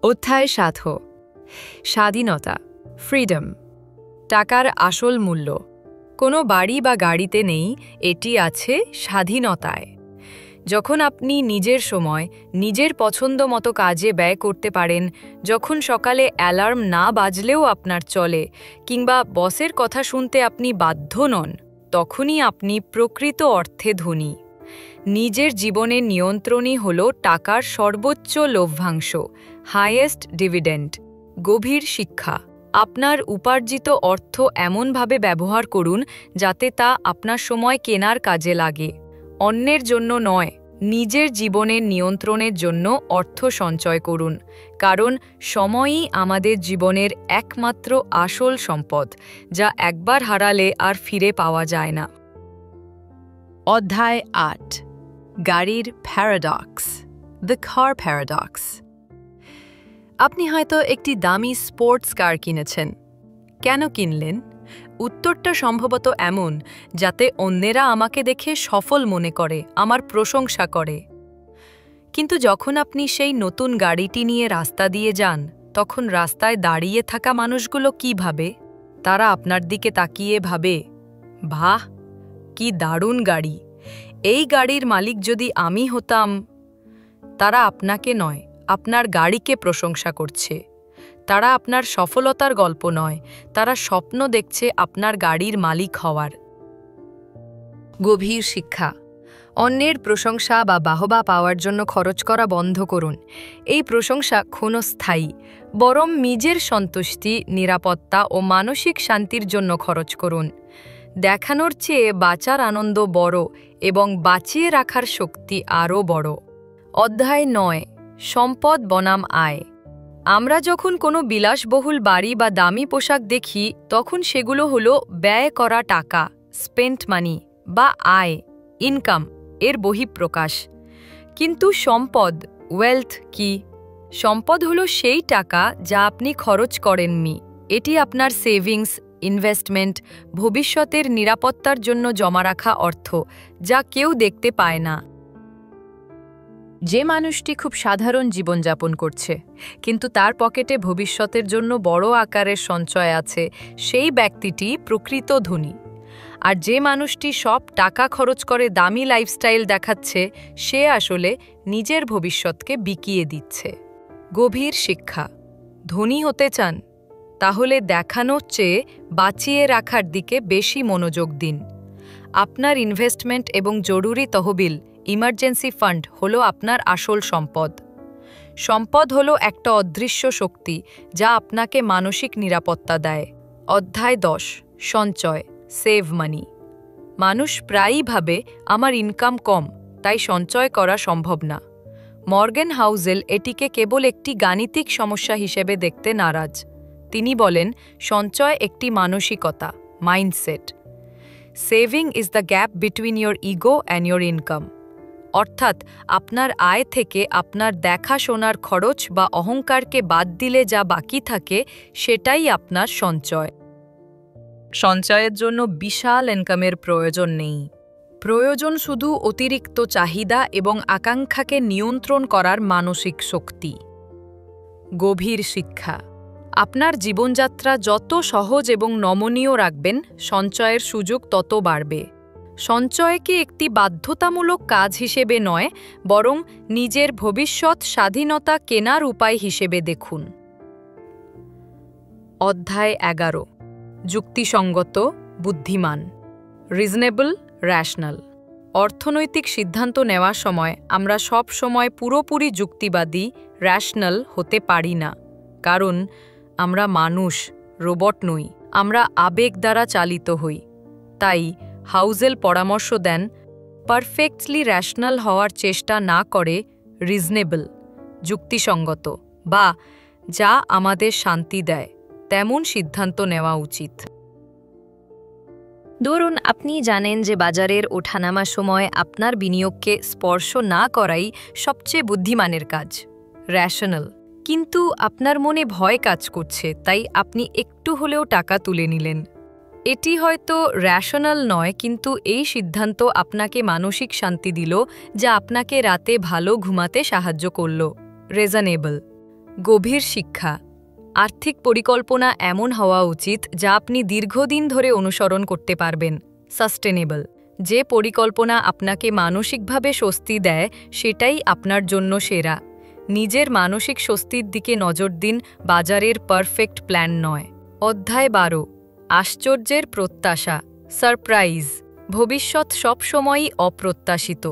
অধ্যায় ৭ স্বাধীনতা, ফ্রিডম। টাকার আসল মূল্য কোনো বাড়ি বা গাড়িতে নেই, এটি আছে স্বাধীনতায়। যখন আপনি নিজের সময় নিজের পছন্দ মতো কাজে ব্যয় করতে পারেন, যখন সকালে অ্যালার্ম না বাজলেও আপনার চলে, কিংবা বসের কথা শুনতে আপনি বাধ্য নন, তখনই আপনি প্রকৃত অর্থে ধনী। নিজের জীবনের নিয়ন্ত্রণই হল টাকার সর্বোচ্চ লভ্যাংশ, হাইয়েস্ট ডিভিডেন্ড। গভীর শিক্ষা, আপনার উপার্জিত অর্থ এমনভাবে ব্যবহার করুন যাতে তা আপনার সময় কেনার কাজে লাগে, অন্যের জন্য নয়। নিজের জীবনের নিয়ন্ত্রণের জন্য অর্থ সঞ্চয় করুন, কারণ সময়ই আমাদের জীবনের একমাত্র আসল সম্পদ, যা একবার হারালে আর ফিরে পাওয়া যায় না। অধ্যায় ৮ গাড়ির প্যারাডক্স, দ্য কার প্যারাডক্স। আপনি হয়তো একটি দামি স্পোর্টস কার কিনেছেন। কেন কিনলেন? উত্তরটা সম্ভবত এমন, যাতে অন্যেরা আমাকে দেখে সফল মনে করে, আমার প্রশংসা করে। কিন্তু যখন আপনি সেই নতুন গাড়িটি নিয়ে রাস্তা দিয়ে যান, তখন রাস্তায় দাঁড়িয়ে থাকা মানুষগুলো কি ভাবে? তারা আপনার দিকে তাকিয়ে ভাবে, বাহ, কি দারুণ গাড়ি, এই গাড়ির মালিক যদি আমি হতাম। তারা আপনাকে নয়, আপনার গাড়িকে প্রশংসা করছে। তারা আপনার সফলতার গল্প নয়, তারা স্বপ্ন দেখছে আপনার গাড়ির মালিক হওয়ার। গভীর শিক্ষা, অন্যের প্রশংসা বা বাহবা পাওয়ার জন্য খরচ করা বন্ধ করুন। এই প্রশংসা ক্ষণস্থায়ী, বরং নিজের সন্তুষ্টি, নিরাপত্তা ও মানসিক শান্তির জন্য খরচ করুন। দেখানোর চেয়ে বাঁচার আনন্দ বড় এবং বাঁচিয়ে রাখার শক্তি আরও বড়। অধ্যায় ৯ সম্পদ বনাম আয়। আমরা যখন কোনো বিলাসবহুল বাড়ি বা দামি পোশাক দেখি, তখন সেগুলো হলো ব্যয় করা টাকা, স্পেন্ট মানি, বা আয়, ইনকাম এর বহিঃপ্রকাশ। কিন্তু সম্পদ, ওয়েলথ কি? সম্পদ হলো সেই টাকা যা আপনি খরচ করেননি। এটি আপনার সেভিংস, ইনভেস্টমেন্ট, ভবিষ্যতের নিরাপত্তার জন্য জমা রাখা অর্থ, যা কেউ দেখতে পায় না। যে মানুষটি খুব সাধারণ জীবনযাপন করছে, কিন্তু তার পকেটে ভবিষ্যতের জন্য বড় আকারের সঞ্চয় আছে, সেই ব্যক্তিটি প্রকৃত ধনী। আর যে মানুষটি সব টাকা খরচ করে দামি লাইফস্টাইল দেখাচ্ছে, সে আসলে নিজের ভবিষ্যৎকে বিকিয়ে দিচ্ছে। গভীর শিক্ষা, ধনী হতে চান? তাহলে দেখানোর চেয়ে বাঁচিয়ে রাখার দিকে বেশি মনোযোগ দিন। আপনার ইনভেস্টমেন্ট এবং জরুরি তহবিল, ইমার্জেন্সি ফান্ড হলো আপনার আসল সম্পদ। সম্পদ হলো একটা অদৃশ্য শক্তি, যা আপনাকে মানসিক নিরাপত্তা দেয়। অধ্যায় ১০ সঞ্চয়, সেভ মানি। মানুষ প্রায়ই ভাবে, আমার ইনকাম কম, তাই সঞ্চয় করা সম্ভব না। মর্গ্যান হাউজেল এটিকে কেবল একটি গাণিতিক সমস্যা হিসেবে দেখতে নারাজ। তিনি বলেন, সঞ্চয় একটি মানসিকতা, mindset. Saving is the gap between your ego and your income. অর্থাৎ আপনার আয় থেকে আপনার দেখাশোনার খরচ বা অহংকারকে বাদ দিলে যা বাকি থাকে, সেটাই আপনার সঞ্চয়। সঞ্চয়ের জন্য বিশাল ইনকামের প্রয়োজন নেই। প্রয়োজন শুধু অতিরিক্ত চাহিদা এবং আকাঙ্ক্ষাকে নিয়ন্ত্রণ করার মানসিক শক্তি। গভীর শিক্ষা, আপনার জীবনযাত্রা যত সহজ এবং নমনীয় রাখবেন, সঞ্চয়ের সুযোগ তত বাড়বে। সঞ্চয়কে একটি বাধ্যতামূলক কাজ হিসেবে নয়, বরং নিজের ভবিষ্যৎ স্বাধীনতা কেনার উপায় হিসেবে দেখুন। অধ্যায় ১১ যুক্তিসঙ্গত, বুদ্ধিমান, রিজনেবল, র্যাশনাল। অর্থনৈতিক সিদ্ধান্ত নেওয়ার সময় আমরা সব সময় পুরোপুরি যুক্তিবাদী, র্যাশনাল হতে পারি না, কারণ আমরা মানুষ, রোবট নই। আমরা আবেগ দ্বারা চালিত হই। তাই হাউজেল পরামর্শ দেন, পারফেক্টলি র্যাশনাল হওয়ার চেষ্টা না করে রিজনেবল, যুক্তিসঙ্গত, বা যা আমাদের শান্তি দেয় তেমন সিদ্ধান্ত নেওয়া উচিত। ধরুন আপনি জানেন যে বাজারের ওঠানামার সময় আপনার বিনিয়োগকে স্পর্শ না করাই সবচেয়ে বুদ্ধিমানের কাজ, র্যাশনাল। কিন্তু আপনার মনে ভয় কাজ করছে, তাই আপনি একটু হলেও টাকা তুলে নিলেন। এটি হয়তো র্যাশনাল নয়, কিন্তু এই সিদ্ধান্ত আপনাকে মানসিক শান্তি দিল, যা আপনাকে রাতে ভালো ঘুমাতে সাহায্য করল, রিজনেবল। গভীর শিক্ষা। আর্থিক পরিকল্পনা এমন হওয়া উচিত যা আপনি দীর্ঘদিন ধরে অনুসরণ করতে পারবেন, সাস্টেনেবল। যে পরিকল্পনা আপনাকে মানসিকভাবে স্বস্তি দেয় সেটাই আপনার জন্য সেরা। নিজের মানসিক স্বস্তির দিকে নজর দিন, বাজারের পারফেক্ট প্ল্যান নয়। অধ্যায় 12। আশ্চর্যের প্রত্যাশা, সারপ্রাইজ। ভবিষ্যৎ সবসময়ই অপ্রত্যাশিত।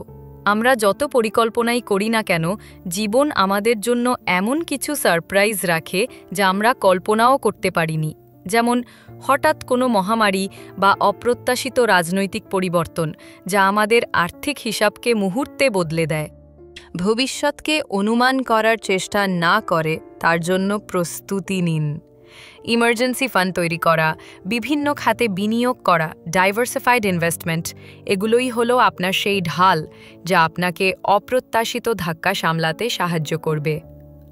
আমরা যত পরিকল্পনাই করি না কেন, জীবন আমাদের জন্য এমন কিছু সারপ্রাইজ রাখে যা আমরা কল্পনাও করতে পারিনি। যেমন হঠাৎ কোনো মহামারী বা অপ্রত্যাশিত রাজনৈতিক পরিবর্তন, যা আমাদের আর্থিক হিসাবকে মুহূর্তে বদলে দেয়। ভবিষ্যৎকে অনুমান করার চেষ্টা না করে তার জন্য প্রস্তুতি নিন। ইমার্জেন্সি ফান্ড তৈরি করা, বিভিন্ন খাতে বিনিয়োগ করা, ডাইভার্সিফাইড ইনভেস্টমেন্ট, এগুলোই হলো আপনার সেই ঢাল যা আপনাকে অপ্রত্যাশিত ধাক্কা সামলাতে সাহায্য করবে।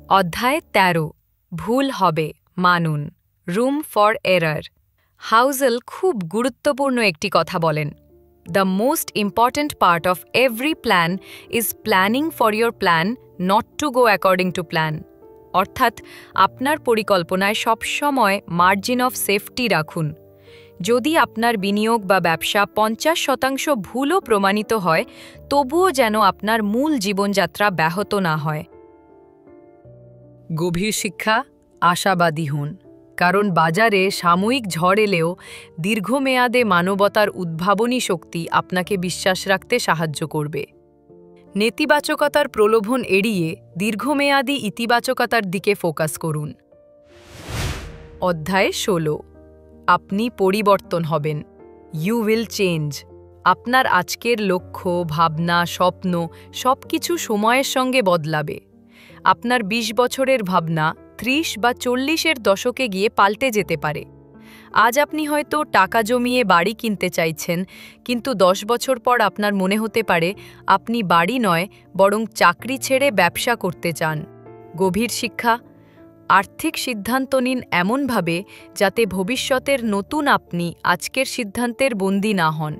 অধ্যায় 13। ভুল হবে, মানুন। Room for error. হাউজেল খুব গুরুত্বপূর্ণ একটি কথা বলেন। The most important part of every plan is planning for your plan, not to go according to plan. অর্থাৎ আপনার পরিকল্পনায় সবসময় মার্জিন অফ সেফটি রাখুন। যদি আপনার বিনিয়োগ বা ব্যবসা 50% ভুলও প্রমাণিত হয়, তবুও যেন আপনার মূল জীবনযাত্রা ব্যাহত না হয়। গভীর শিক্ষা, আশাবাদী হন। কারণ বাজারে সাময়িক ঝড় এলেও দীর্ঘমেয়াদে মানবতার উদ্ভাবনী শক্তি আপনাকে বিশ্বাস রাখতে সাহায্য করবে। নেতিবাচকতার প্রলোভন এড়িয়ে দীর্ঘমেয়াদী ইতিবাচকতার দিকে ফোকাস করুন। অধ্যায় 16। আপনি পরিবর্তন হবেন। You will change. আপনার আজকের লক্ষ্য, ভাবনা, স্বপ্ন সবকিছু সময়ের সঙ্গে বদলাবে। আপনার 20 বছরের ভাবনা 30 বা 40-এর দশকে গিয়ে পাল্টে যেতে পারে। আজ আপনি হয়তো টাকা জমিয়ে বাড়ি কিনতে চাইছেন, কিন্তু 10 বছর পর আপনার মনে হতে পারে আপনি বাড়ি নয় বরং চাকরি ছেড়ে ব্যবসা করতে চান। গভীর শিক্ষা, আর্থিক সিদ্ধান্ত নিন এমনভাবে যাতে ভবিষ্যতের নতুন আপনি আজকের সিদ্ধান্তের বন্দী না হন।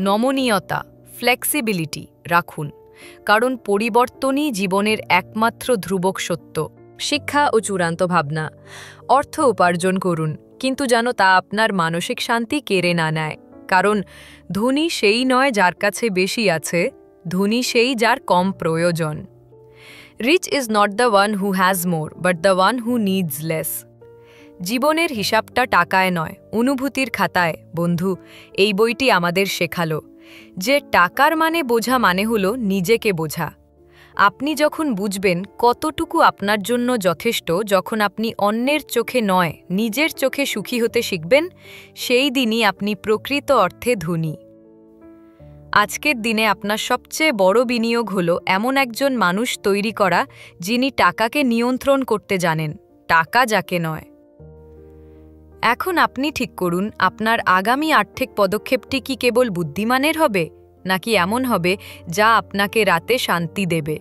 নমনীয়তা, ফ্লেক্সিবিলিটি রাখুন, কারণ পরিবর্তনই জীবনের একমাত্র ধ্রুবক সত্য। শিক্ষা ও চূড়ান্ত ভাবনা। অর্থ উপার্জন করুন, কিন্তু যেন তা আপনার মানসিক শান্তি কেড়ে না নেয়। কারণ ধনী সেই নয় যার কাছে বেশি আছে, ধনী সেই যার কম প্রয়োজন। Rich is not the one who has more, but the one who needs less. জীবনের হিসাবটা টাকায় নয়, অনুভূতির খাতায়। বন্ধু, এই বইটি আমাদের শেখালো যে টাকার মানে বোঝা মানে হলো নিজেকে বোঝা। আপনি যখন বুঝবেন কতটুকু আপনার জন্য যথেষ্ট, যখন আপনি অন্যের চোখে নয় নিজের চোখে সুখী হতে শিখবেন, সেই দিনই আপনি প্রকৃত অর্থে ধনী। আজকের দিনে আপনার সবচেয়ে বড় বিনিয়োগ হলো এমন একজন মানুষ তৈরি করা যিনি টাকাকে নিয়ন্ত্রণ করতে জানেন, টাকা যাকে নয়। এখন আপনি ঠিক করুন আপনার আগামী আর্থিক পদক্ষেপটি কি কেবল বুদ্ধিমানের হবে, নাকি এমন হবে যা আপনাকে রাতে শান্তি দেবে।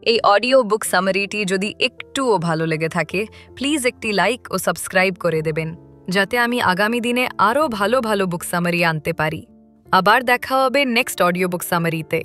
এই অডিও বুক সামারিটি যদি একটুও ভালো লেগে থাকে, প্লিজ একটি লাইক ও সাবস্ক্রাইব করে দেবেন, যাতে আমি আগামী দিনে আরও ভালো ভালো বুক সামারি আনতে পারি। আবার দেখা হবে নেক্সট অডিও বুক সামারিতে।